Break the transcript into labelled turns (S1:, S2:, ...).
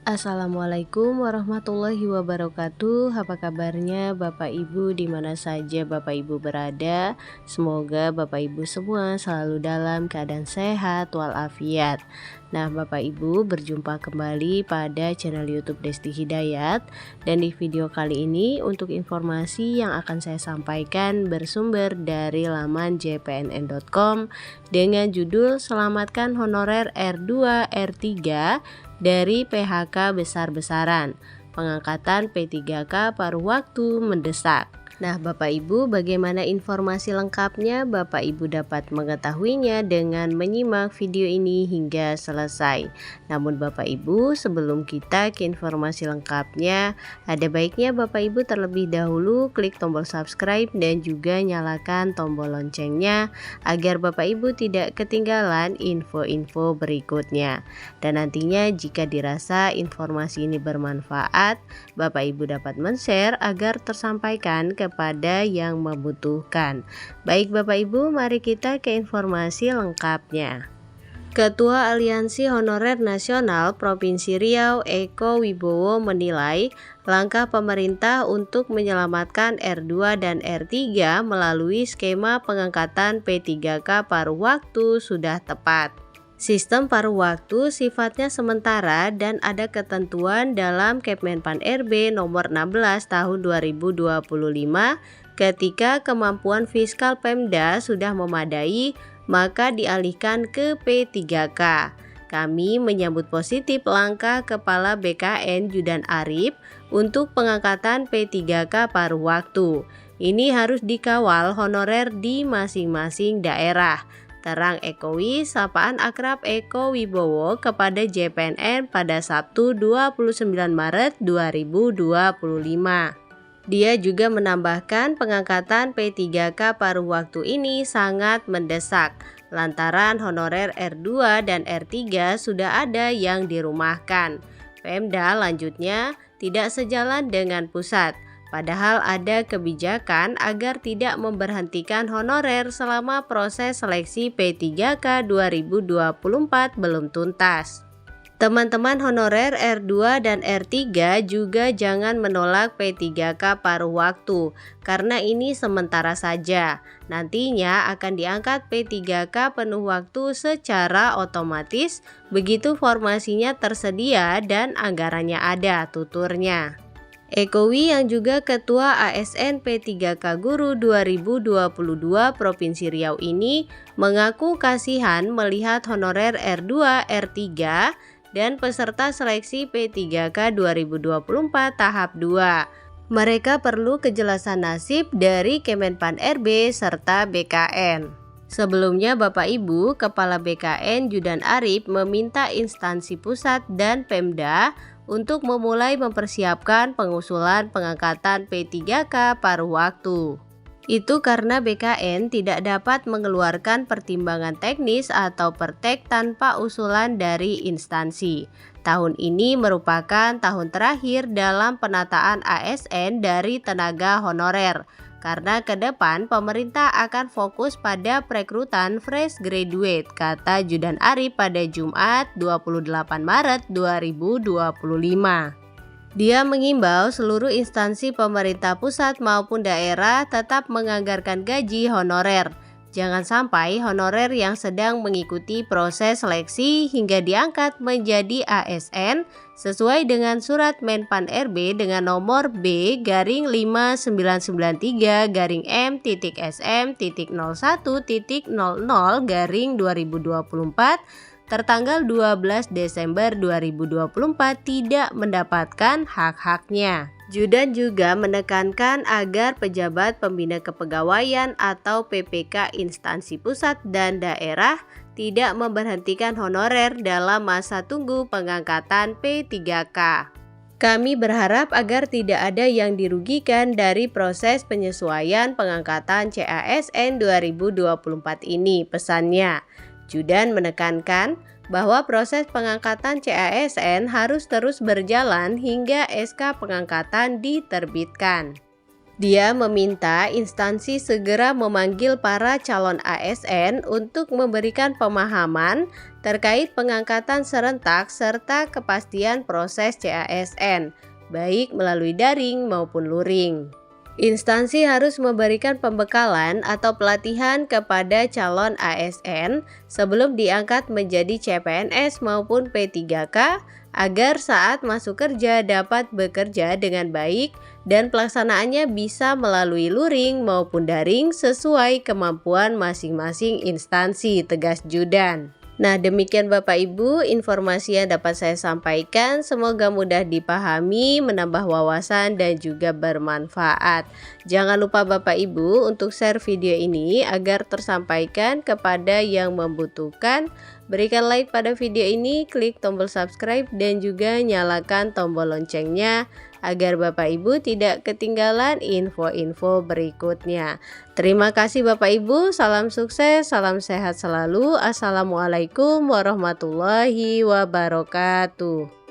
S1: Assalamualaikum warahmatullahi wabarakatuh. Apa kabarnya Bapak Ibu di mana saja Bapak Ibu berada? Semoga Bapak Ibu semua selalu dalam keadaan sehat walafiat. Nah, Bapak Ibu berjumpa kembali pada channel YouTube Desti Hidayat, dan di video kali ini untuk informasi yang akan saya sampaikan bersumber dari laman jpnn.com dengan judul Selamatkan Honorer R2 R3 dari PHK besar-besaran, pengangkatan P3K paruh waktu mendesak. Nah, Bapak Ibu, bagaimana informasi lengkapnya? Bapak Ibu dapat mengetahuinya dengan menyimak video ini hingga selesai. Namun Bapak Ibu, sebelum kita ke informasi lengkapnya, ada baiknya Bapak Ibu terlebih dahulu klik tombol subscribe dan juga nyalakan tombol loncengnya agar Bapak Ibu tidak ketinggalan info-info berikutnya. Dan nantinya jika dirasa informasi ini bermanfaat, Bapak Ibu dapat men-share agar tersampaikan kepada yang membutuhkan. Baik Bapak Ibu, mari kita ke informasi lengkapnya. Ketua Aliansi Honorer Nasional Provinsi Riau Eko Wibowo menilai langkah pemerintah untuk menyelamatkan R2 dan R3 melalui skema pengangkatan P3K paruh waktu sudah tepat. Sistem paruh waktu sifatnya sementara dan ada ketentuan dalam Kemenpan RB nomor 16 tahun 2025 ketika kemampuan fiskal Pemda sudah memadai maka dialihkan ke P3K. Kami menyambut positif langkah Kepala BKN Judan Arif untuk pengangkatan P3K paruh waktu. Ini harus dikawal honorer di masing-masing daerah. Terang Ekowi, sapaan akrab Eko Wibowo kepada JPNN pada Sabtu 29 Maret 2025. Dia juga menambahkan pengangkatan P3K paruh waktu ini sangat mendesak lantaran honorer R2 dan R3 sudah ada yang dirumahkan. Pemda lanjutnya tidak sejalan dengan pusat. Padahal ada kebijakan agar tidak memberhentikan honorer selama proses seleksi P3K 2024 belum tuntas. Teman-teman honorer R2 dan R3 juga jangan menolak P3K paruh waktu karena ini sementara saja. Nantinya akan diangkat P3K penuh waktu secara otomatis begitu formasinya tersedia dan anggarannya ada, tuturnya. Ekowi yang juga Ketua ASN P3K Guru 2022 Provinsi Riau ini mengaku kasihan melihat honorer R2, R3 dan peserta seleksi P3K 2024 tahap 2. Mereka perlu kejelasan nasib dari Kemenpan RB serta BKN. Sebelumnya Bapak Ibu, Kepala BKN Judan Arif meminta instansi pusat dan Pemda untuk memulai mempersiapkan pengusulan pengangkatan P3K paruh waktu. Itu karena BKN tidak dapat mengeluarkan pertimbangan teknis atau pertek tanpa usulan dari instansi. Tahun ini merupakan tahun terakhir dalam penataan ASN dari tenaga honorer. Karena ke depan pemerintah akan fokus pada perekrutan fresh graduate, kata Judan Arif pada Jumat 28 Maret 2025. Dia mengimbau seluruh instansi pemerintah pusat maupun daerah tetap menganggarkan gaji honorer. Jangan sampai honorer yang sedang mengikuti proses seleksi hingga diangkat menjadi ASN sesuai dengan surat Menpan RB dengan nomor B/5993-M.SM.00/2024 tertanggal 12 Desember 2024 tidak mendapatkan hak-haknya. Judan juga menekankan agar pejabat pembina kepegawaian atau PPK instansi pusat dan daerah tidak memberhentikan honorer dalam masa tunggu pengangkatan P3K. Kami berharap agar tidak ada yang dirugikan dari proses penyesuaian pengangkatan CASN 2024 ini, pesannya. Judan menekankan bahwa proses pengangkatan CASN harus terus berjalan hingga SK pengangkatan diterbitkan. Dia meminta instansi segera memanggil para calon ASN untuk memberikan pemahaman terkait pengangkatan serentak serta kepastian proses CASN, baik melalui daring maupun luring. Instansi harus memberikan pembekalan atau pelatihan kepada calon ASN sebelum diangkat menjadi CPNS maupun P3K agar saat masuk kerja dapat bekerja dengan baik dan pelaksanaannya bisa melalui luring maupun daring sesuai kemampuan masing-masing instansi, tegas Judan. Nah, demikian Bapak Ibu informasi yang dapat saya sampaikan. Semoga mudah dipahami, menambah wawasan dan juga bermanfaat. Jangan lupa Bapak Ibu untuk share video ini agar tersampaikan kepada yang membutuhkan. Berikan like pada video ini, klik tombol subscribe dan juga nyalakan tombol loncengnya agar Bapak Ibu tidak ketinggalan info-info berikutnya. Terima kasih Bapak Ibu, salam sukses, salam sehat selalu. Assalamualaikum warahmatullahi wabarakatuh.